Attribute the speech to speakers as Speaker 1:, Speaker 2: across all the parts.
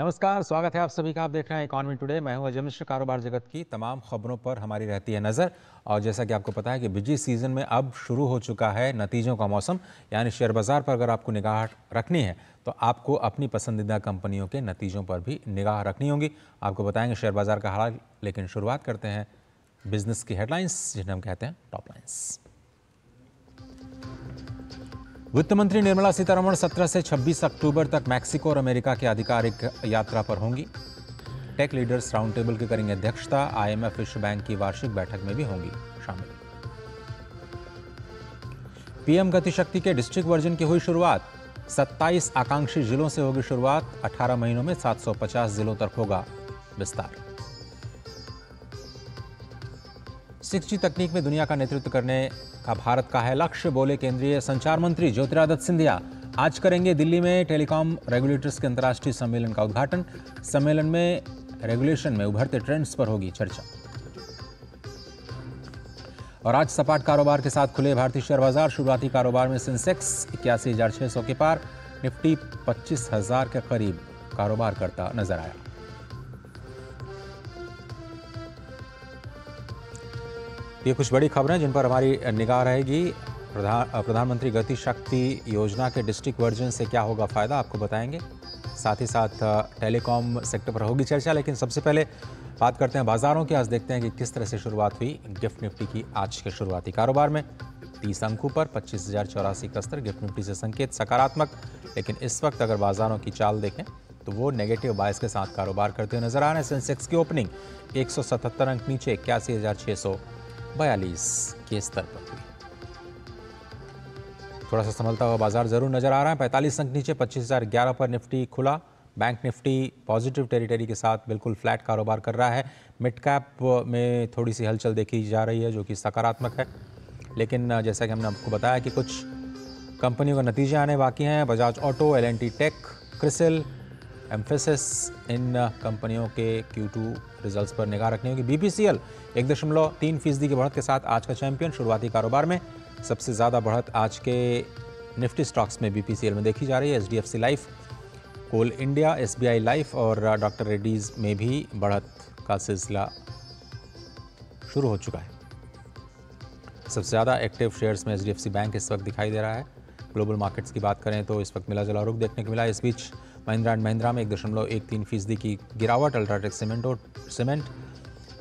Speaker 1: नमस्कार, स्वागत है आप सभी का। आप देख रहे हैं इकोनॉमी टुडे। मैं हूं अजय मिश्र। कारोबार जगत की तमाम खबरों पर हमारी रहती है नज़र। और जैसा कि आपको पता है कि बिजी सीजन में अब शुरू हो चुका है नतीजों का मौसम, यानी शेयर बाजार पर अगर आपको निगाह रखनी है तो आपको अपनी पसंदीदा कंपनियों के नतीजों पर भी निगाह रखनी होगी। आपको बताएंगे शेयर बाजार का हाल, लेकिन शुरुआत करते हैं बिजनेस की हेडलाइंस, जिन्हें हम कहते हैं टॉप लाइन्स। वित्त मंत्री निर्मला सीतारमण 17 से 26 अक्टूबर तक मैक्सिको और अमेरिका की आधिकारिक यात्रा पर होंगी। टेक लीडर्स राउंड टेबल की करेंगे अध्यक्षता। आईएमएफ विश्व बैंक की वार्षिक बैठक में भी होंगी शामिल। पीएम गति शक्ति के डिस्ट्रिक्ट वर्जन की हुई शुरुआत। 27 आकांक्षी जिलों से होगी शुरुआत। 18 महीनों में 750 जिलों तक होगा विस्तार। 6G तकनीक में दुनिया का नेतृत्व करने का भारत का है लक्ष्य, बोले केंद्रीय संचार मंत्री ज्योतिरादित्य सिंधिया। आज करेंगे दिल्ली में टेलीकॉम रेगुलेटर्स के अंतर्राष्ट्रीय सम्मेलन का उद्घाटन। सम्मेलन में रेगुलेशन में उभरते ट्रेंड्स पर होगी चर्चा। और आज सपाट कारोबार के साथ खुले भारतीय शेयर बाजार। शुरुआती कारोबार में सेंसेक्स 81,600 के पार, निफ्टी 25,000 के करीब कारोबार करता नजर आया। ये कुछ बड़ी खबरें जिन पर हमारी निगाह रहेगी। प्रधानमंत्री गति शक्ति योजना के डिस्ट्रिक्ट वर्जन से क्या होगा फायदा, आपको बताएंगे। साथ ही साथ टेलीकॉम सेक्टर पर होगी चर्चा। लेकिन सबसे पहले बात करते हैं बाजारों की। आज देखते हैं कि किस तरह से शुरुआत हुई गिफ्ट निफ्टी की आज के शुरुआती कारोबार में। 30 अंकों पर 25,084 का स्तर। गिफ्ट निफ्टी से संकेत सकारात्मक, लेकिन इस वक्त अगर बाजारों की चाल देखें तो वो नेगेटिव बायस के साथ कारोबार करते हुए नजर आ रहे हैं। सेंसेक्स की ओपनिंग 177 अंक नीचे 81,642 के स्तर पर हुई। थोड़ा सा संभलता हुआ बाजार जरूर नजर आ रहा है। 45 अंक नीचे 25,011 पर निफ्टी खुला। बैंक निफ्टी पॉजिटिव टेरिटरी के साथ बिल्कुल फ्लैट कारोबार कर रहा है। मिड कैप में थोड़ी सी हलचल देखी जा रही है जो कि सकारात्मक है। लेकिन जैसा कि हमने आपको बताया कि कुछ कंपनियों के नतीजे आने बाकी हैं। Bajaj auto, L&T tech, Crisil, Mphasis, इन कंपनियों के Q2 रिजल्ट्स पर निगाह रखनी होगी। BPCL 1.3% की बढ़त के साथ आज का चैंपियन। शुरुआती कारोबार में सबसे ज़्यादा बढ़त आज के निफ्टी स्टॉक्स में BPCL में देखी जा रही है। HDFC लाइफ, कोल इंडिया, SBI लाइफ और डॉक्टर रेड्डीज में भी बढ़त का सिलसिला शुरू हो चुका है। सबसे ज़्यादा एक्टिव शेयर्स में HDFC बैंक इस वक्त दिखाई दे रहा है। ग्लोबल मार्केट्स की बात करें तो इस वक्त मिला जुला रुख देखने को मिला। इस बीच महिंद्रा एंड महिंद्रा में 1.13% की गिरावट। अल्ट्राटेक सीमेंट,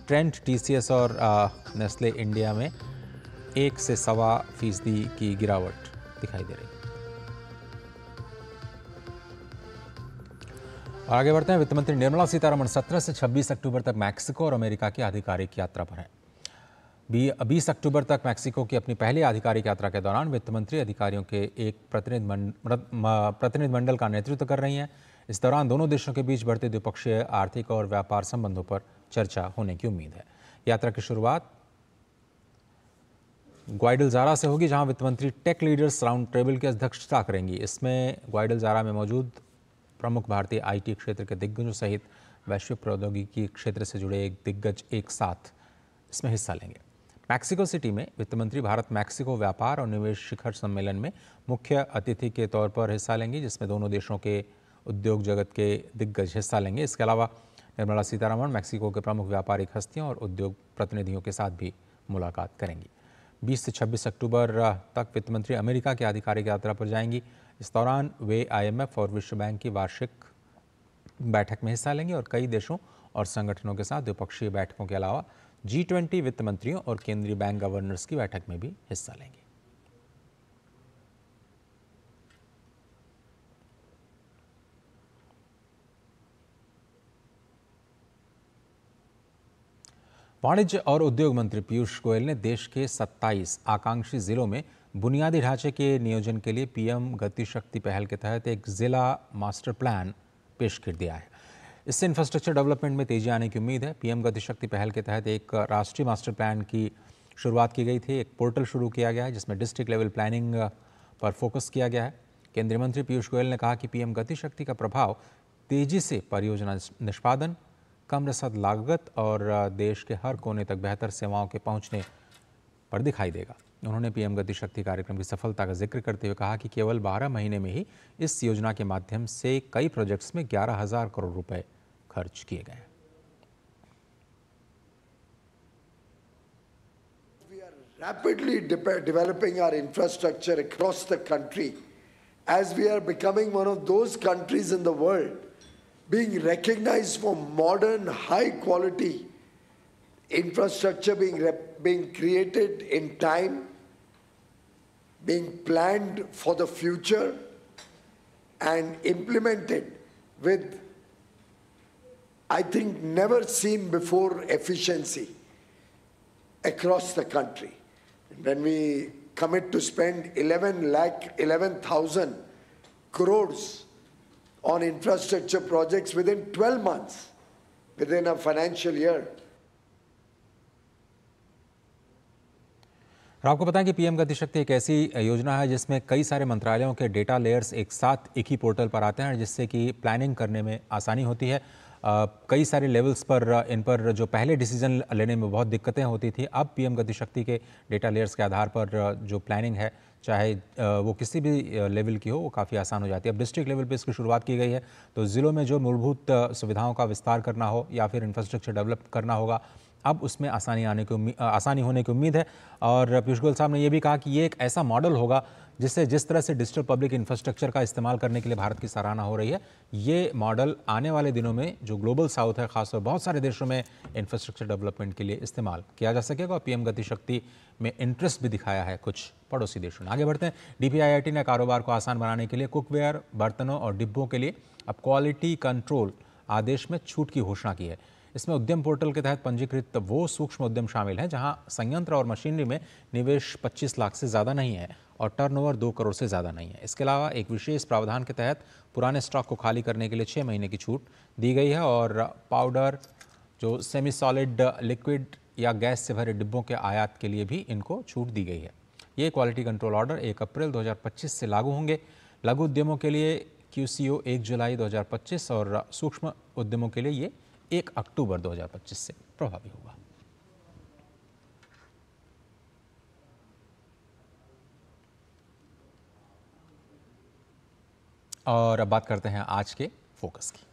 Speaker 1: ट्रेंट, TCS और नेस्ले इंडिया में 1 से 1.25% की गिरावट दिखाई दे रही है। और आगे बढ़ते हैं। वित्त मंत्री निर्मला सीतारमण 17 से 26 अक्टूबर तक मैक्सिको और अमेरिका की आधिकारिक यात्रा पर हैं। 20 अक्टूबर तक मैक्सिको की अपनी पहली आधिकारिक यात्रा के दौरान वित्त मंत्री अधिकारियों के एक प्रतिनिधिमंडल का नेतृत्व कर रही हैं। इस दौरान दोनों देशों के बीच बढ़ते द्विपक्षीय आर्थिक और व्यापार संबंधों पर चर्चा होने की उम्मीद है। यात्रा की शुरुआत ग्वाइडलजारा से होगी, जहां वित्त मंत्री टेक लीडर्स राउंड टेबल की अध्यक्षता करेंगी। इसमें ग्वाइडलजारा में मौजूद प्रमुख भारतीय IT क्षेत्र के दिग्गजों सहित वैश्विक प्रौद्योगिकी क्षेत्र से जुड़े एक दिग्गज एक साथ इसमें हिस्सा लेंगे। मैक्सिको सिटी में वित्त मंत्री भारत मैक्सिको व्यापार और निवेश शिखर सम्मेलन में मुख्य अतिथि के तौर पर हिस्सा लेंगी, जिसमें दोनों देशों के उद्योग जगत के दिग्गज हिस्सा लेंगे। इसके अलावा निर्मला सीतारमण मैक्सिको के प्रमुख व्यापारिक हस्तियों और उद्योग प्रतिनिधियों के साथ भी मुलाकात करेंगी। 20 से 26 अक्टूबर तक वित्त मंत्री अमेरिका की आधिकारिक यात्रा पर जाएंगी। इस दौरान वे IMF और विश्व बैंक की वार्षिक बैठक में हिस्सा लेंगे और कई देशों और संगठनों के साथ द्विपक्षीय बैठकों के अलावा G20 वित्त मंत्रियों और केंद्रीय बैंक गवर्नर्स की बैठक में भी हिस्सा लेंगे। वाणिज्य और उद्योग मंत्री पीयूष गोयल ने देश के 27 आकांक्षी जिलों में बुनियादी ढांचे के नियोजन के लिए PM गति शक्ति पहल के तहत एक जिला मास्टर प्लान पेश कर दिया है। इससे इंफ्रास्ट्रक्चर डेवलपमेंट में तेजी आने की उम्मीद है। PM गति शक्ति पहल के तहत एक राष्ट्रीय मास्टर प्लान की शुरुआत की गई थी। एक पोर्टल शुरू किया गया है जिसमें डिस्ट्रिक्ट लेवल प्लानिंग पर फोकस किया गया है। केंद्रीय मंत्री पीयूष गोयल ने कहा कि PM गति शक्ति का प्रभाव तेजी से परियोजना निष्पादन, कम रसद लागत और देश के हर कोने तक बेहतर सेवाओं के पहुंचने पर दिखाई देगा। उन्होंने पीएम गति शक्ति कार्यक्रम की सफलता का जिक्र करते हुए कहा कि केवल 12 महीने में ही इस योजना के माध्यम से कई प्रोजेक्ट्स में 11,000 करोड़ रुपए खर्च किए गए।
Speaker 2: Rapidly developing our infrastructure across the country as we are becoming one of those countries in the world being recognized for modern, high quality infrastructure being created in time, being planned for the future and implemented with, I think, never seen before efficiency across the country. When we commit to spend 11,000 crores on infrastructure projects within 12 months, within a financial year.
Speaker 1: और आपको बताएं कि PM गति शक्ति एक ऐसी योजना है जिसमें कई सारे मंत्रालयों के डेटा लेयर्स एक साथ एक ही पोर्टल पर आते हैं, जिससे कि प्लानिंग करने में आसानी होती है। कई सारे लेवल्स पर इन पर जो पहले डिसीजन लेने में बहुत दिक्कतें होती थी, अब पीएम गति शक्ति के डेटा लेयर्स के आधार पर जो प्लानिंग है, चाहे वो किसी भी लेवल की हो, वो काफ़ी आसान हो जाती है। अब डिस्ट्रिक्ट लेवल पे इसकी शुरुआत की गई है, तो ज़िलों में जो मूलभूत सुविधाओं का विस्तार करना हो या फिर इंफ्रास्ट्रक्चर डेवलप करना होगा, अब उसमें आसानी होने की उम्मीद है। और पीयूष गोयल साहब ने यह भी कहा कि ये एक ऐसा मॉडल होगा जिससे जिस तरह से डिजिटल पब्लिक इंफ्रास्ट्रक्चर का इस्तेमाल करने के लिए भारत की सराहना हो रही है, ये मॉडल आने वाले दिनों में जो ग्लोबल साउथ है, खासतौर बहुत सारे देशों में इंफ्रास्ट्रक्चर डेवलपमेंट के लिए इस्तेमाल किया जा सकेगा। और पीएम गति शक्ति में इंटरेस्ट भी दिखाया है कुछ पड़ोसी देशों ने। आगे बढ़ते हैं। DPIIT ने कारोबार को आसान बनाने के लिए कुकवेयर, बर्तनों और डिब्बों के लिए अब क्वालिटी कंट्रोल आदेश में छूट की घोषणा की है। इसमें उद्यम पोर्टल के तहत पंजीकृत वो सूक्ष्म उद्यम शामिल हैं जहां संयंत्र और मशीनरी में निवेश 25 लाख से ज़्यादा नहीं है और टर्नओवर 2 करोड़ से ज़्यादा नहीं है। इसके अलावा एक विशेष प्रावधान के तहत पुराने स्टॉक को खाली करने के लिए 6 महीने की छूट दी गई है और पाउडर, जो सेमी सॉलिड, लिक्विड या गैस से भरे डिब्बों के आयात के लिए भी इनको छूट दी गई है। ये क्वालिटी कंट्रोल ऑर्डर 1 अप्रैल 2025 से लागू होंगे। लघु उद्यमों के लिए QCO 1 जुलाई 2025 और सूक्ष्म उद्यमों के लिए ये 1 अक्टूबर 2025 से प्रभावी होगा। और अब बात करते हैं आज के फोकस की।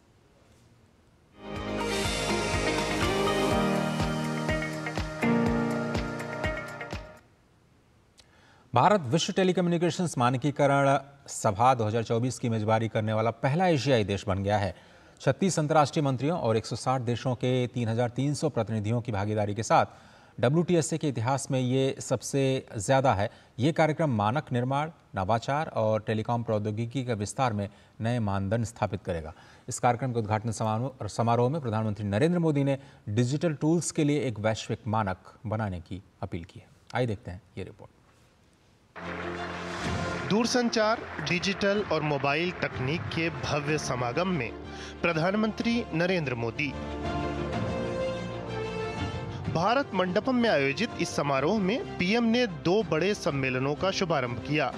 Speaker 1: भारत विश्व टेलीकम्युनिकेशंस मानकीकरण सभा 2024 की मेजबानी करने वाला पहला एशियाई देश बन गया है। 36 अंतर्राष्ट्रीय मंत्रियों और 160 देशों के 3,300 प्रतिनिधियों की भागीदारी के साथ WTSA के इतिहास में ये सबसे ज़्यादा है। ये कार्यक्रम मानक निर्माण, नवाचार और टेलीकॉम प्रौद्योगिकी के विस्तार में नए मानदंड स्थापित करेगा। इस कार्यक्रम के उद्घाटन समारोह में प्रधानमंत्री नरेंद्र मोदी ने डिजिटल टूल्स के लिए एक वैश्विक मानक बनाने की अपील की है। आइए देखते हैं ये रिपोर्ट।
Speaker 3: दूरसंचार, डिजिटल और मोबाइल तकनीक के भव्य समागम में प्रधानमंत्री नरेंद्र मोदी। भारत मंडपम में आयोजित इस समारोह में पीएम ने 2 बड़े सम्मेलनों का शुभारंभ किया।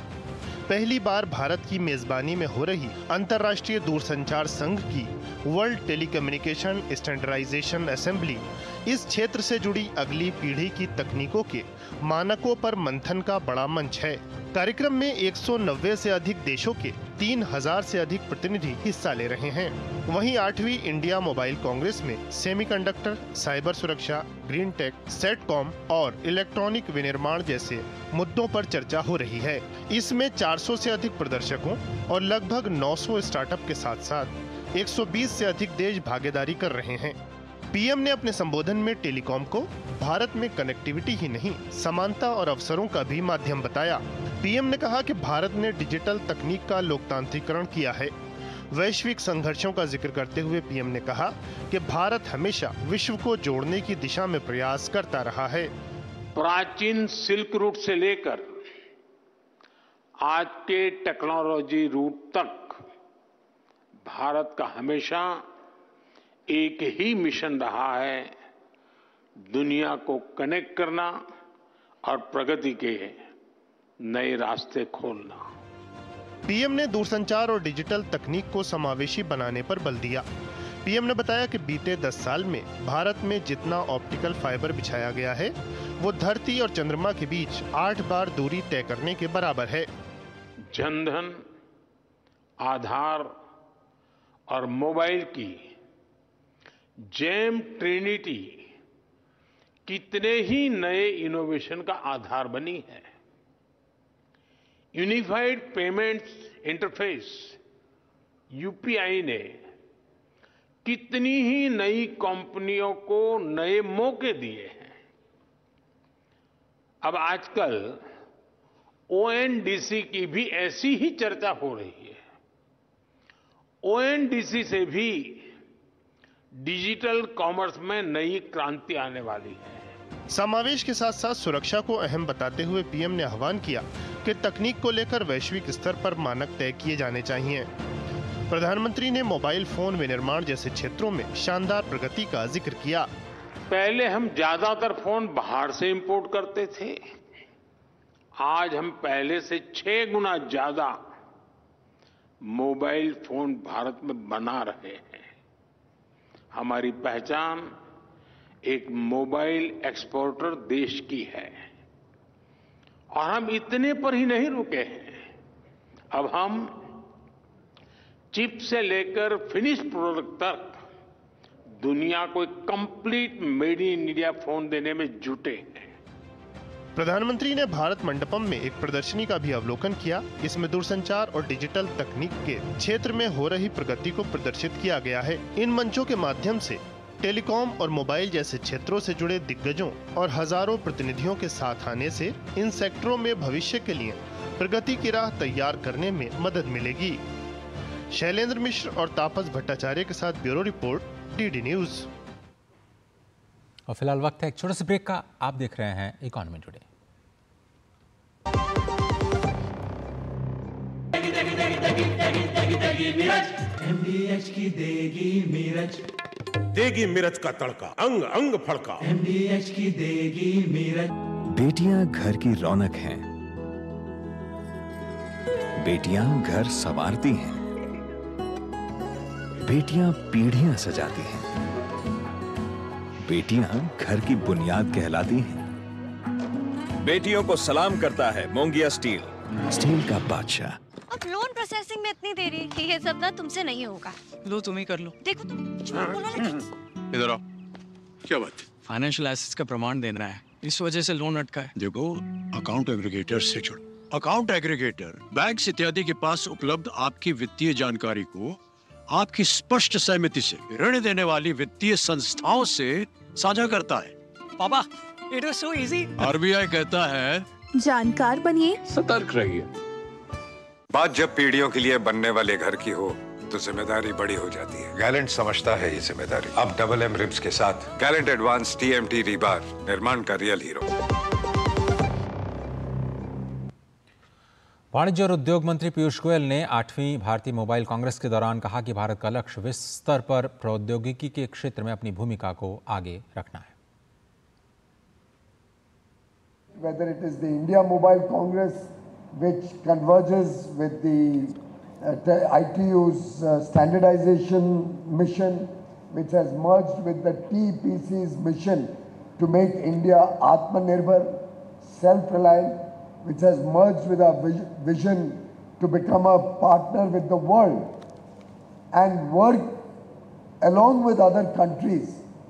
Speaker 3: पहली बार भारत की मेजबानी में हो रही अंतर्राष्ट्रीय दूरसंचार संघ की वर्ल्ड टेलीकम्युनिकेशन स्टैंडर्डाइजेशन असेंबली इस क्षेत्र से जुड़ी अगली पीढ़ी की तकनीकों के मानकों पर मंथन का बड़ा मंच है। कार्यक्रम में 190 से अधिक देशों के 3,000 से अधिक प्रतिनिधि हिस्सा ले रहे हैं। वहीं 8वीं इंडिया मोबाइल कांग्रेस में सेमीकंडक्टर, साइबर सुरक्षा, ग्रीन टेक, सेटकॉम और इलेक्ट्रॉनिक विनिर्माण जैसे मुद्दों पर चर्चा हो रही है। इसमें 400 से अधिक प्रदर्शकों और लगभग 900 स्टार्टअप के साथ साथ 120 से अधिक देश भागीदारी कर रहे हैं। पीएम ने अपने संबोधन में टेलीकॉम को भारत में कनेक्टिविटी ही नहीं, समानता और अवसरों का भी माध्यम बताया। पीएम ने कहा कि भारत ने डिजिटल तकनीक का लोकतांत्रिकरण किया है। वैश्विक संघर्षों का जिक्र करते हुए पीएम ने कहा कि भारत हमेशा विश्व को जोड़ने की दिशा में प्रयास करता रहा है।
Speaker 4: प्राचीन सिल्क रूट से लेकर आज के टेक्नोलॉजी रूट तक भारत का हमेशा एक ही मिशन रहा है, दुनिया को कनेक्ट करना और प्रगति के नए रास्ते खोलना।
Speaker 3: पीएम ने दूरसंचार और डिजिटल तकनीक को समावेशी बनाने पर बल दिया। पीएम ने बताया कि बीते 10 साल में भारत में जितना ऑप्टिकल फाइबर बिछाया गया है वो धरती और चंद्रमा के बीच 8 बार दूरी तय करने के बराबर है।
Speaker 4: जनधन, आधार और मोबाइल की जेम ट्रिनिटी कितने ही नए इनोवेशन का आधार बनी है। यूनिफाइड पेमेंट्स इंटरफेस यूपीआई ने कितनी ही नई कंपनियों को नए मौके दिए हैं। अब आजकल ओएनडीसी की भी ऐसी ही चर्चा हो रही है। ओएनडीसी से भी डिजिटल कॉमर्स में नई क्रांति आने वाली है।
Speaker 3: समावेश के साथ साथ सुरक्षा को अहम बताते हुए पीएम ने आह्वान किया कि तकनीक को लेकर वैश्विक स्तर पर मानक तय किए जाने चाहिए। प्रधानमंत्री ने मोबाइल फोन विनिर्माण जैसे क्षेत्रों में शानदार प्रगति का जिक्र किया।
Speaker 4: पहले हम ज्यादातर फोन बाहर से इंपोर्ट करते थे, आज हम पहले से 6 गुना ज्यादा मोबाइल फोन भारत में बना रहे हैं। हमारी पहचान एक मोबाइल एक्सपोर्टर देश की है और हम इतने पर ही नहीं रुके हैं। अब हम चिप से लेकर फिनिश प्रोडक्ट तक दुनिया को एक complete made in India phone देने में जुटे हैं।
Speaker 3: प्रधानमंत्री ने भारत मंडपम में एक प्रदर्शनी का भी अवलोकन किया। इसमें दूरसंचार और डिजिटल तकनीक के क्षेत्र में हो रही प्रगति को प्रदर्शित किया गया है। इन मंचों के माध्यम से टेलीकॉम और मोबाइल जैसे क्षेत्रों से जुड़े दिग्गजों और हजारों प्रतिनिधियों के साथ आने से इन सेक्टरों में भविष्य के लिए प्रगति की राह तैयार करने में मदद मिलेगी। शैलेंद्र मिश्र और तापस भट्टाचार्य के साथ ब्यूरो रिपोर्ट, डीडी न्यूज।
Speaker 1: और फिलहाल वक्त है एक छोटे से ब्रेक का। आप देख रहे हैं इकोनॉमी टुडे।
Speaker 5: MDH की देगी मिर्च,
Speaker 6: देगी मिर्च का तड़का, अंग अंग फड़का।
Speaker 5: MDH की देगी मिर्च।
Speaker 7: बेटियां घर की रौनक हैं, बेटियां घर संवारती हैं, बेटियां पीढ़ियां सजाती हैं, बेटियां घर की बुनियाद कहलाती हैं। बेटियों को सलाम करता है मोंगिया स्टील, स्टील का बादशाह।
Speaker 8: अब लोन प्रोसेसिंग में इतनी देरी, ये सब ना तुमसे नहीं होगा।
Speaker 9: लो तुम ही कर लो।
Speaker 8: देखो तुम झूठ बोला ना।
Speaker 6: इधर आओ। क्या बात?
Speaker 9: फाइनेंशियल एसेट्स का प्रमाण देना है, इस वजह से लोन अटका है।
Speaker 6: देखो, अकाउंट एग्रीगेटर से जुड़ो। अकाउंट एग्रीगेटर बैंक इत्यादि के पास उपलब्ध आपकी वित्तीय जानकारी को आपकी स्पष्ट सहमति से ऋण देने वाली वित्तीय संस्थाओं से साझा करता है।
Speaker 9: पापा, it was so easy.
Speaker 6: RBI कहता है
Speaker 10: जानकार बनिए,
Speaker 6: सतर्क रहिए।
Speaker 11: बात जब पीढ़ियों के लिए बनने वाले घर की हो तो जिम्मेदारी बड़ी हो जाती है। गैलेंट समझता है ये जिम्मेदारी। अब डबल एम रिब्स के साथ गैलेंट एडवांस TMT रीबार, निर्माण का रियल हीरो।
Speaker 1: वाणिज्य और उद्योग मंत्री पीयूष गोयल ने 8वीं भारतीय मोबाइल कांग्रेस के दौरान कहा कि भारत का लक्ष्य विश्व स्तर पर प्रौद्योगिकी के क्षेत्र में अपनी भूमिका को आगे रखना है।
Speaker 2: Whether it is the India Mobile Congress, which converges with the ITU's standardization mission, which has merged with the TPC's mission to make India Atmanirbhar, self-reliant, which has merged with our vision to become a partner with the world and work along with other countries,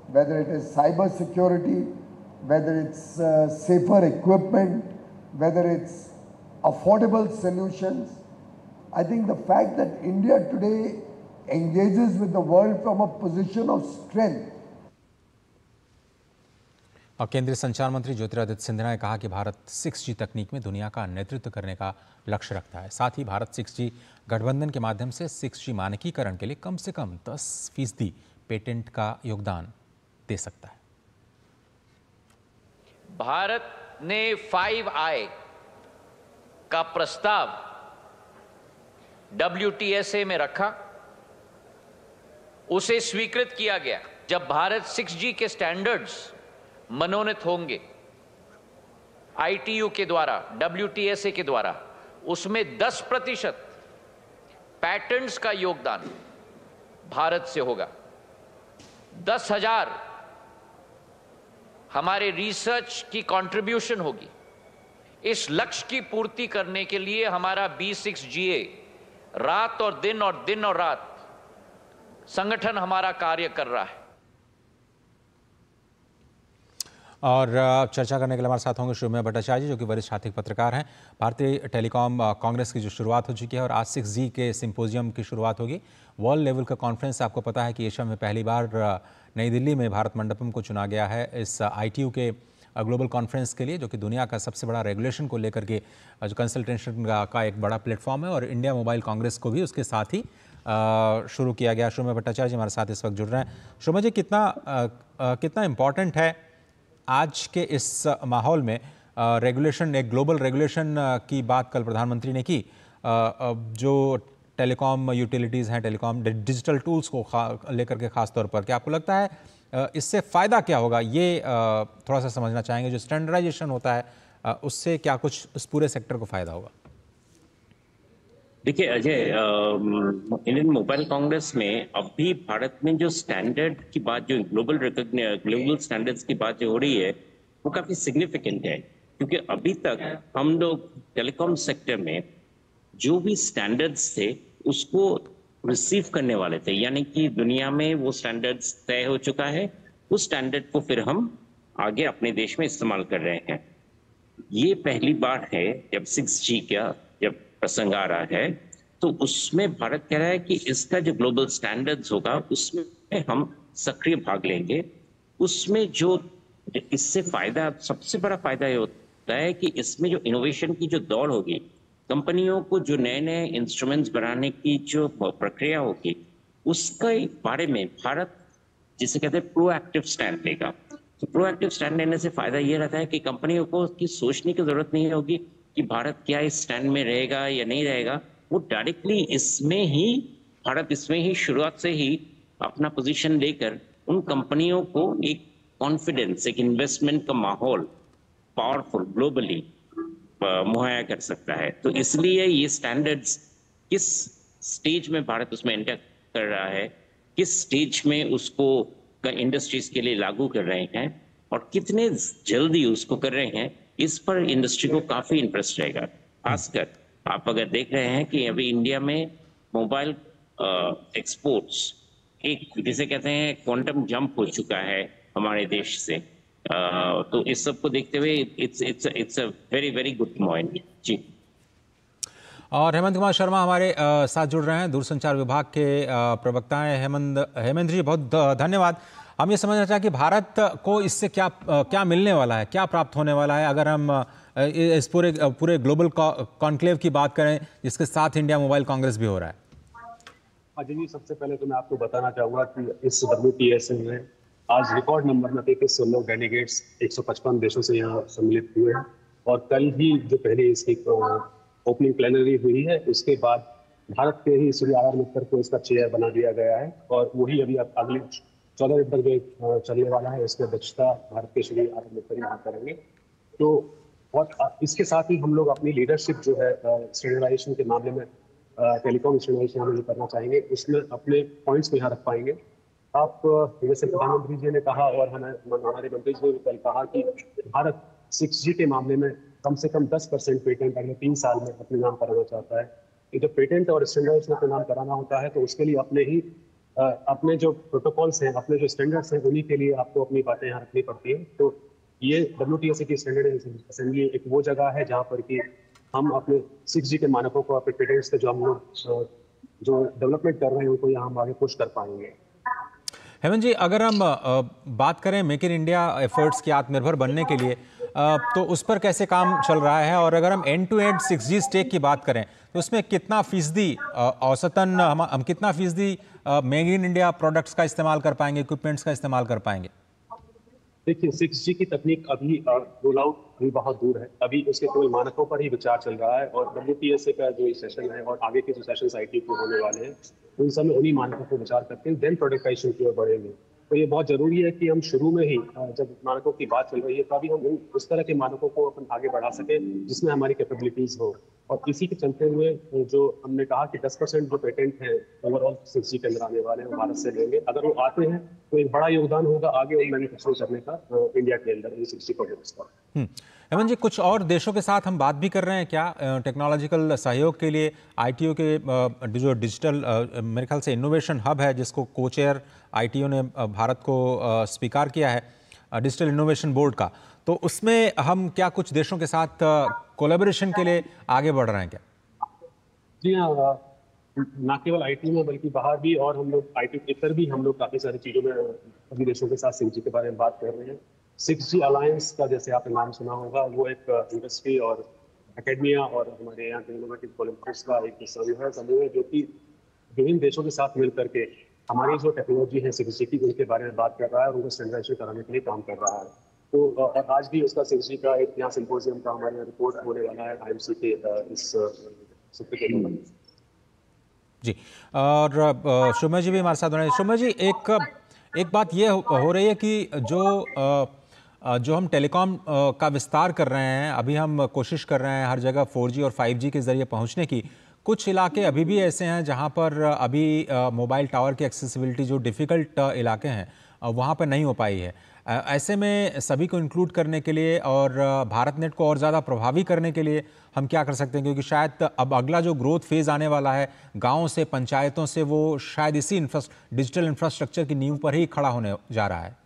Speaker 2: whether it is cyber security, whether it's safer equipment, whether it's affordable solutions. I think the fact that India today engages with the world from a position of strength.
Speaker 1: और केंद्रीय संचार मंत्री ज्योतिरादित्य सिंधिया ने कहा कि Bharat 6G तकनीक में दुनिया का नेतृत्व करने का लक्ष्य रखता है। साथ ही भारत 6G गठबंधन के माध्यम से 6G मानकीकरण के लिए कम से कम 10% पेटेंट का योगदान दे सकता है।
Speaker 12: भारत ने 5I का प्रस्ताव WTSA में रखा, उसे स्वीकृत किया गया। जब भारत 6G के स्टैंडर्ड्स मनोनीत होंगे ITU के द्वारा, WTSA के द्वारा, उसमें 10% पैटेंट्स का योगदान भारत से होगा। 10,000 हमारे रिसर्च की कंट्रीब्यूशन होगी। इस लक्ष्य की पूर्ति करने के लिए हमारा B6GA रात और दिन और रात संगठन हमारा कार्य कर रहा है।
Speaker 1: और चर्चा करने के लिए हमारे साथ होंगे शुभमय भट्टाचार्य जी, जो कि वरिष्ठ आर्थिक पत्रकार हैं। भारतीय टेलीकॉम कांग्रेस की जो शुरुआत हो चुकी है और आज 6G के सिंपोजियम की शुरुआत होगी। वर्ल्ड लेवल का कॉन्फ्रेंस, आपको पता है कि एशिया में पहली बार नई दिल्ली में भारत मंडपम को चुना गया है इस ITU के ग्लोबल कॉन्फ्रेंस के लिए, जो कि दुनिया का सबसे बड़ा रेगुलेशन को लेकर के जो कंसल्टेशन का एक बड़ा प्लेटफॉर्म है। और इंडिया मोबाइल कांग्रेस को भी उसके साथ ही शुरू किया गया। शुभमय भट्टाचार्य जी हमारे साथ इस वक्त जुड़ रहे हैं। शुभमय जी, कितना इम्पॉर्टेंट है आज के इस माहौल में रेगुलेशन, एक ग्लोबल रेगुलेशन की बात कल प्रधानमंत्री ने की, जो टेलीकॉम यूटिलिटीज़ हैं, टेलीकॉम डिजिटल टूल्स को लेकर के खास तौर पर, क्या आपको लगता है इससे फ़ायदा क्या होगा? ये थोड़ा सा समझना चाहेंगे। जो स्टैंडर्डाइजेशन होता है उससे क्या कुछ इस पूरे सेक्टर को फ़ायदा होगा?
Speaker 10: देखिए अजय, इंडियन मोबाइल कांग्रेस में अभी भारत में जो स्टैंडर्ड की बात, जो ग्लोबल स्टैंडर्ड्स की बात जो हो रही है, वो काफी सिग्निफिकेंट है। क्योंकि अभी तक हम लोग टेलीकॉम सेक्टर में जो भी स्टैंडर्ड्स थे उसको रिसीव करने वाले थे, यानी कि दुनिया में वो स्टैंडर्ड्स तय हो चुका है, उस स्टैंडर्ड को फिर हम आगे अपने देश में इस्तेमाल कर रहे हैं। ये पहली बार है जब 6G का जब प्रसंग आ रहा है, तो उसमें भारत कह रहा है कि इसका जो ग्लोबल स्टैंडर्ड्स होगा उसमें हम सक्रिय भाग लेंगे। उसमें जो इससे फायदा, सबसे बड़ा फायदा ये होता है कि इसमें जो इनोवेशन की जो दौड़ होगी, कंपनियों को जो नए नए इंस्ट्रूमेंट्स बनाने की जो प्रक्रिया होगी, उसके बारे में भारत जिसे कहते हैं प्रोएक्टिव स्टैंड लेगा। तो प्रोएक्टिव स्टैंड लेने से फायदा ये रहता है कि कंपनियों को की सोचने की जरूरत नहीं होगी कि भारत क्या इस स्टैंड में रहेगा या नहीं रहेगा। वो डायरेक्टली इसमें ही, भारत इसमें ही शुरुआत से ही अपना पोजीशन लेकर उन कंपनियों को एक कॉन्फिडेंस, एक इन्वेस्टमेंट का माहौल पावरफुल ग्लोबली मुहैया कर सकता है। तो इसलिए ये स्टैंडर्ड्स किस स्टेज में भारत उसमें एंटर कर रहा है, किस स्टेज में उसको इंडस्ट्रीज के लिए लागू कर रहे हैं और कितने जल्दी उसको कर रहे हैं, इस पर इंडस्ट्री को काफी इंटरेस्ट रहेगा। खासकर आप अगर देख रहे हैं कि अभी इंडिया में मोबाइल एक्सपोर्ट्स एक जिसे कहते हैं क्वांटम जंप हो चुका है हमारे देश से। तो इस सब को देखते हुए it's a very very good point ji.
Speaker 1: और हेमंत कुमार शर्मा हमारे साथ जुड़ रहे हैं, दूरसंचार विभाग के प्रवक्ता हैं। हेमंत जी, बहुत धन्यवाद। हम ये समझना चाहें कि भारत को इससे क्या मिलने वाला है, क्या प्राप्त होने वाला है, अगर हम इस पूरे ग्लोबल कॉन्क्लेव की बात करें जिसके साथ इंडिया मोबाइल कांग्रेस भी हो रहा है।
Speaker 13: अजय जी, सबसे पहले तो मैं आपको बताना चाहूँगा कि इस WTS में आज रिकॉर्ड नंबर में 33 लोग डेलीगेट्स 155 देशों से यहाँ सम्मिलित हुए हैं। और कल ही जो पहले इसकी ओपनिंग प्लेनरी हुई है, उसके बाद भारत के ही सूर्य आर मित्तर को इसका चेयर बना दिया गया है और वही अभी अगले 14 दिन तक जो चलने वाला है उसकी अध्यक्षता भारत के सूर्य आर मित्तर ही करेंगे। तो और इसके साथ ही हम लोग अपनी लीडरशिप जो है स्टैंडर्डाइजेशन के मामले में, टेलीकॉम स्टैंडर्डाइजेशन हम जो करना चाहेंगे उसमें अपने पॉइंट्स को यहाँ रख पाएंगे। आप जैसे प्रधानमंत्री जी ने कहा और हमारे मंत्री जी ने कल कहा कि भारत 6G के मामले में कम से कम 10% पेटेंट अगले 3 साल में अपने नाम कराना चाहता है। ये जो पेटेंट और स्टैंडर्ड्स अपने नाम कराना होता है तो उसके लिए अपने जो प्रोटोकॉल्स हैं, अपने जो स्टैंडर्ड्स हैं, उन्हीं के लिए आपको अपनी बातें यहाँ रखनी पड़ती हैं। तो ये WTS की स्टैंडर्ड असेंबली एक वो जगह है जहाँ पर कि हम अपने 6G के मानकों को, अपने पेटेंट्स के जो हम लोग जो डेवलपमेंट कर रहे हैं उनको यहाँ हम आगे पुश कर पाएंगे।
Speaker 1: हेमंत जी, अगर हम बात करें मेक इन इंडिया एफर्ट्स की, आत्मनिर्भर बनने के लिए, तो उस पर कैसे काम चल रहा है? और अगर हम and to and 6G stake की बात करें तो उसमें कितना फीसदी औसतन हम कितना फीसदी मेक इन इंडिया प्रोडक्ट्स का इस्तेमाल कर पाएंगे, इक्विपमेंट्स का इस्तेमाल कर पाएंगे?
Speaker 13: देखिए, 6G की तकनीक अभी रोल आउट भी बहुत दूर है, अभी उसके केवल मानकों पर ही विचार चल रहा है। और WTS का जो सेशन है और आगे के जो सेशंस ITU को होने वाले हैं, उन सब में उन्हीं मानकों पर विचार करते हैं, देन प्रोडक्टाइजेशन की ओर बढ़ेंगे। तो ये बहुत जरूरी है कि हम शुरू में ही जब मानकों की बात चल रही है तभी हम उस तरह के मानकों को अपन आगे बढ़ा सके जिसमें हमारी कैपेबिलिटीज हो। और इसी के चलते हुए जो हमने कहा कि 10% जो पेटेंट हैं ओवरऑल 6G के अंदर आने वाले हैं वो भारत से लेंगे। अगर वो आते हैं तो एक बड़ा योगदान होगा आगे मैन्युफैक्चरिंग करने का इंडिया के अंदर 6G प्रोजेक्ट्स का।
Speaker 1: हेमंत जी, कुछ और देशों के साथ हम बात भी कर रहे हैं क्या टेक्नोलॉजिकल सहयोग के लिए? ITO के जो डिजिटल मेरे ख्याल से इनोवेशन हब है जिसको कोचेयर ITO ने भारत को स्वीकार किया है, डिजिटल इनोवेशन बोर्ड का, तो उसमें हम क्या कुछ देशों के साथ कोलैबोरेशन के लिए आगे बढ़ रहे हैं क्या?
Speaker 13: जी हाँ, न केवल IT में बल्कि बाहर भी, और हम लोग IT के इतर भी हम लोग काफ़ी सारी चीज़ों में सभी देशों के साथ 6G के बारे में बात कर रहे हैं। 6G अलायंस का जैसे आपने नाम सुना होगा, वो एक इंडस्ट्री और एकेडमिया और हमारे यहाँ के इनोवेटिव कोलैबोरेटर्स का एक समूह है जो कि विभिन्न देशों के साथ मिल करके हमारी जो टेक्नोलॉजी है 6G की उनके बारे में बात कर रहा है और उनको स्टैंडर्डाइजेशन कराने के लिए काम कर रहा है। तो और आज भी उसका 6G का एक यहाँ सिम्पोजियम का हमारे यहाँ रिपोर्ट होने वाला है IMC के इस सत्र के दौरान।
Speaker 1: जी, और शोभा जी भी हमारे साथ बने। शोभा जी, एक बात ये हो रही है कि जो हम टेलीकॉम का विस्तार कर रहे हैं, अभी हम कोशिश कर रहे हैं हर जगह 4G और 5G के ज़रिए पहुंचने की। कुछ इलाके अभी भी ऐसे हैं जहां पर अभी मोबाइल टावर की एक्सेसिबिलिटी, जो डिफ़िकल्ट इलाके हैं, वहां पर नहीं हो पाई है। ऐसे में सभी को इंक्लूड करने के लिए और भारत नेट को और ज़्यादा प्रभावी करने के लिए हम क्या कर सकते हैं? क्योंकि शायद अब अगला जो ग्रोथ फेज़ आने वाला है गाँव से, पंचायतों से, वो शायद इसी डिजिटल इंफ्रास्ट्रक्चर की नींव पर ही खड़ा होने जा रहा है।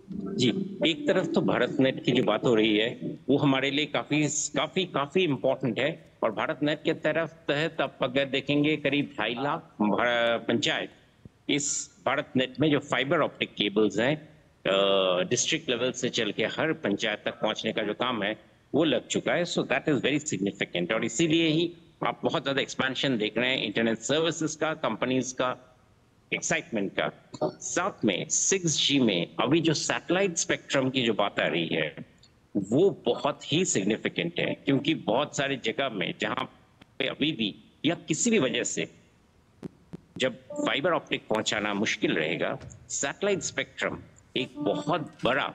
Speaker 10: जी, एक तरफ तो भारत नेट की जो बात हो रही है वो हमारे लिए काफी इम्पोर्टेंट है, और भारत नेट के तहत आप अगर देखेंगे करीब 2.5 लाख पंचायत इस भारत नेट में जो फाइबर ऑप्टिक केबल्स हैं डिस्ट्रिक्ट लेवल से चल के हर पंचायत तक पहुंचने का जो काम है वो लग चुका है। So that is very significant, और इसीलिए ही आप बहुत ज्यादा एक्सपेंशन देख रहे हैं इंटरनेट सर्विसेज का, कंपनीज का, एक्साइटमेंट का। साथ में 6G में अभी जो सैटेलाइट स्पेक्ट्रम की जो बात आ रही है वो बहुत ही सिग्निफिकेंट है, क्योंकि बहुत सारी जगह में जहां पे अभी भी या किसी भी वजह से जब फाइबर ऑप्टिक पहुंचाना मुश्किल रहेगा, सैटेलाइट स्पेक्ट्रम एक बहुत बड़ा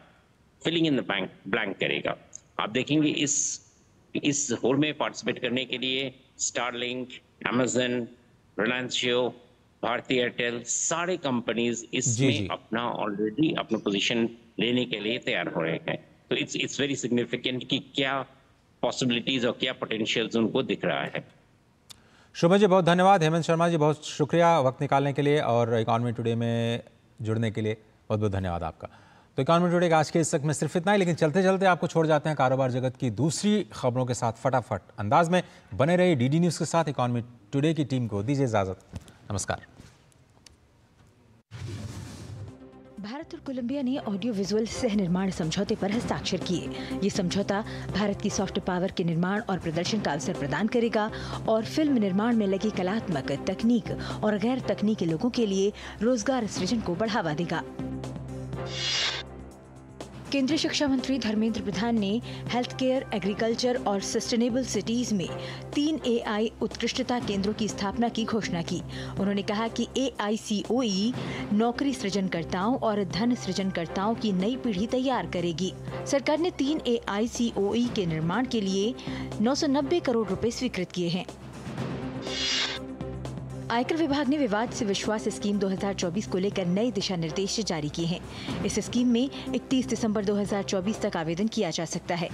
Speaker 10: फिलिंग इन द ब्लैंक करेगा। आप देखेंगे इस होल में पार्टिसिपेट करने के लिए स्टारलिंक, अमेजन, रिलायंस जियो, भारती एयरटेल, सारे कंपनीज इसमें अपना ऑलरेडी अपना पोजीशन लेने के लिए तैयार हो रहे हैं। तो इट्स वेरी सिग्निफिकेंट कि क्या पॉसिबिलिटीज और क्या पोटेंशियल्स उनको दिख रहा है।
Speaker 1: शोभा जी बहुत धन्यवाद। हेमंत शर्मा जी बहुत शुक्रिया वक्त निकालने के लिए और इकॉनमी टुडे में जुड़ने के लिए बहुत बहुत धन्यवाद आपका। तो इकॉनमी टुडे का आज के इस वक्त में सिर्फ इतना ही, लेकिन चलते चलते आपको छोड़ जाते हैं कारोबार जगत की दूसरी खबरों के साथ। फटाफट अंदाज में बने रहिए DD न्यूज़ के साथ। इकॉनमी टुडे की टीम को दीजिए इजाज़त। नमस्कार।
Speaker 14: भारत और कोलंबिया ने ऑडियो विजुअल सह निर्माण समझौते पर हस्ताक्षर किए। ये समझौता भारत की सॉफ्ट पावर के निर्माण और प्रदर्शन का अवसर प्रदान करेगा और फिल्म निर्माण में लगे कलात्मक, तकनीक और गैर तकनीकी लोगों के लिए रोजगार सृजन को बढ़ावा देगा। केंद्रीय शिक्षा मंत्री धर्मेंद्र प्रधान ने हेल्थ केयर, एग्रीकल्चर और सस्टेनेबल सिटीज में 3 AI उत्कृष्टता केंद्रों की स्थापना की घोषणा की। उन्होंने कहा कि AICOE नौकरी सृजनकर्ताओं और धन सृजनकर्ताओं की नई पीढ़ी तैयार करेगी। सरकार ने 3 AICOE के निर्माण के लिए 990 करोड़ रुपए स्वीकृत किए हैं। आयकर विभाग ने विवाद से विश्वास स्कीम 2024 को लेकर नए दिशा निर्देश जारी किए हैं। इस स्कीम में 31 दिसंबर 2024 तक आवेदन किया जा सकता है।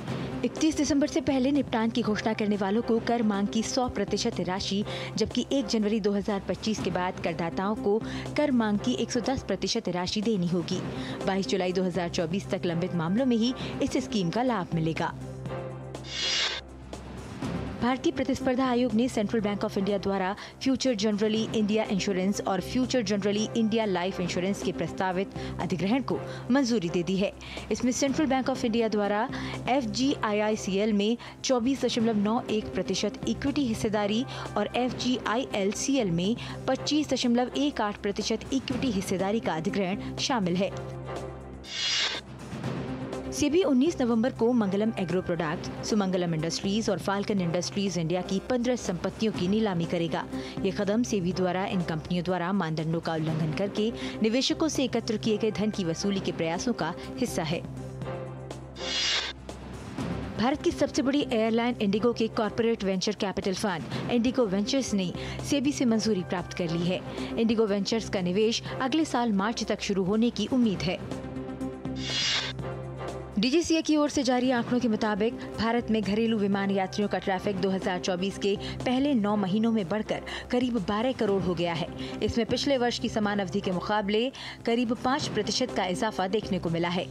Speaker 14: 31 दिसंबर से पहले निपटान की घोषणा करने वालों को कर मांग की 100% राशि, जबकि 1 जनवरी 2025 के बाद करदाताओं को कर मांग की 110% राशि देनी होगी। 22 जुलाई 2024 तक लंबित मामलों में ही इस स्कीम का लाभ मिलेगा। भारतीय प्रतिस्पर्धा आयोग ने सेंट्रल बैंक ऑफ इंडिया द्वारा फ्यूचर जनरली इंडिया इंश्योरेंस और future generally India life insurance के प्रस्तावित अधिग्रहण को मंजूरी दे दी है। इसमें सेंट्रल बैंक ऑफ इंडिया द्वारा FGIICL में 24.91% इक्विटी हिस्सेदारी और FGILCL में 25.18% इक्विटी हिस्सेदारी का अधिग्रहण शामिल है। सेबी 19 नवंबर को मंगलम एग्रो प्रोडक्ट्स, सुमंगलम इंडस्ट्रीज और फाल्कन इंडस्ट्रीज इंडिया की 15 संपत्तियों की नीलामी करेगा। ये कदम सेबी द्वारा इन कंपनियों द्वारा मानदंडों का उल्लंघन करके निवेशकों से एकत्र किए गए धन की वसूली के प्रयासों का हिस्सा है। भारत की सबसे बड़ी एयरलाइन इंडिगो के corporate venture capital fund Indigo ventures ने सेबी से मंजूरी प्राप्त कर ली है। इंडिगो वेंचर्स का निवेश अगले साल मार्च तक शुरू होने की उम्मीद है। डीजीसीए की ओर से जारी आंकड़ों के मुताबिक भारत में घरेलू विमान यात्रियों का ट्रैफिक 2024 के पहले 9 महीनों में बढ़कर करीब 12 करोड़ हो गया है। इसमें पिछले वर्ष की समान अवधि के मुकाबले करीब 5% का इजाफा देखने को मिला है।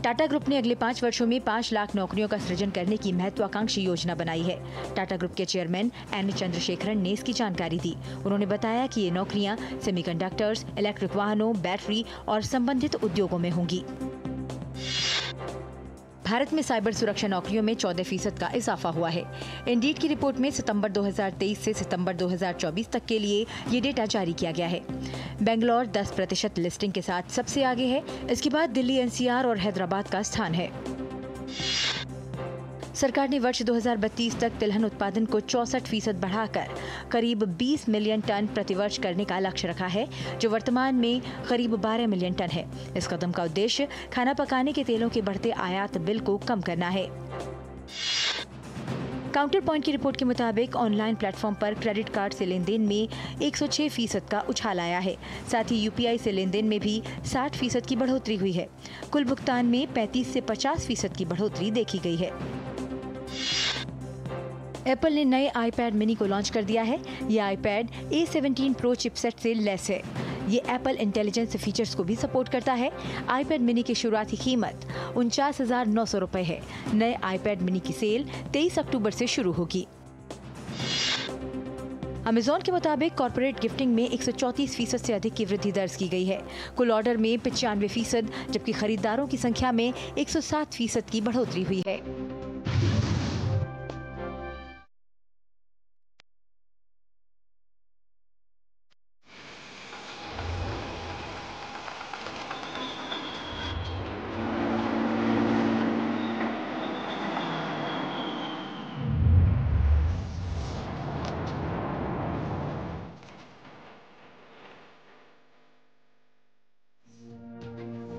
Speaker 14: टाटा ग्रुप ने अगले 5 वर्षों में 5 लाख नौकरियों का सृजन करने की महत्वाकांक्षी योजना बनाई है। टाटा ग्रुप के चेयरमैन एन चंद्रशेखरन ने इसकी जानकारी दी। उन्होंने बताया कि ये नौकरियां सेमीकंडक्टर्स, इलेक्ट्रिक वाहनों, बैटरी और संबंधित उद्योगों में होंगी। भारत में साइबर सुरक्षा नौकरियों में 14% का इजाफा हुआ है। इंडीड की रिपोर्ट में सितंबर 2023 से सितंबर 2024 तक के लिए ये डेटा जारी किया गया है। बेंगलोर 10% लिस्टिंग के साथ सबसे आगे है। इसके बाद दिल्ली, एनसीआर और हैदराबाद का स्थान है। सरकार ने वर्ष 2032 तक तिलहन उत्पादन को 64% बढ़ाकर करीब 20 मिलियन टन प्रतिवर्ष करने का लक्ष्य रखा है, जो वर्तमान में करीब 12 मिलियन टन है। इस कदम का उद्देश्य खाना पकाने के तेलों के बढ़ते आयात बिल को कम करना है। काउंटर पॉइंट की रिपोर्ट के मुताबिक ऑनलाइन प्लेटफॉर्म पर क्रेडिट कार्ड से लेन देन में 106% का उछाल आया है। साथ ही यूपीआई से लेन देन में भी 60% की बढ़ोतरी हुई है। कुल भुगतान में 35 से 50% की बढ़ोतरी देखी गई है। एप्पल ने नए आईपैड मिनी को लॉन्च कर दिया है। ये आईपैड A17 प्रो चिपसेट से लैस है। ये एप्पल इंटेलिजेंस फीचर्स को भी सपोर्ट करता है। आईपैड मिनी की शुरुआती कीमत 49,900 रुपए है। नए आईपैड मिनी की सेल 23 अक्टूबर से शुरू होगी। अमेज़न के मुताबिक कॉर्पोरेट गिफ्टिंग में 134% से अधिक की वृद्धि दर्ज की गई है। कुल ऑर्डर में 95%, जबकि खरीदारों की संख्या में 107% की बढ़ोतरी हुई है।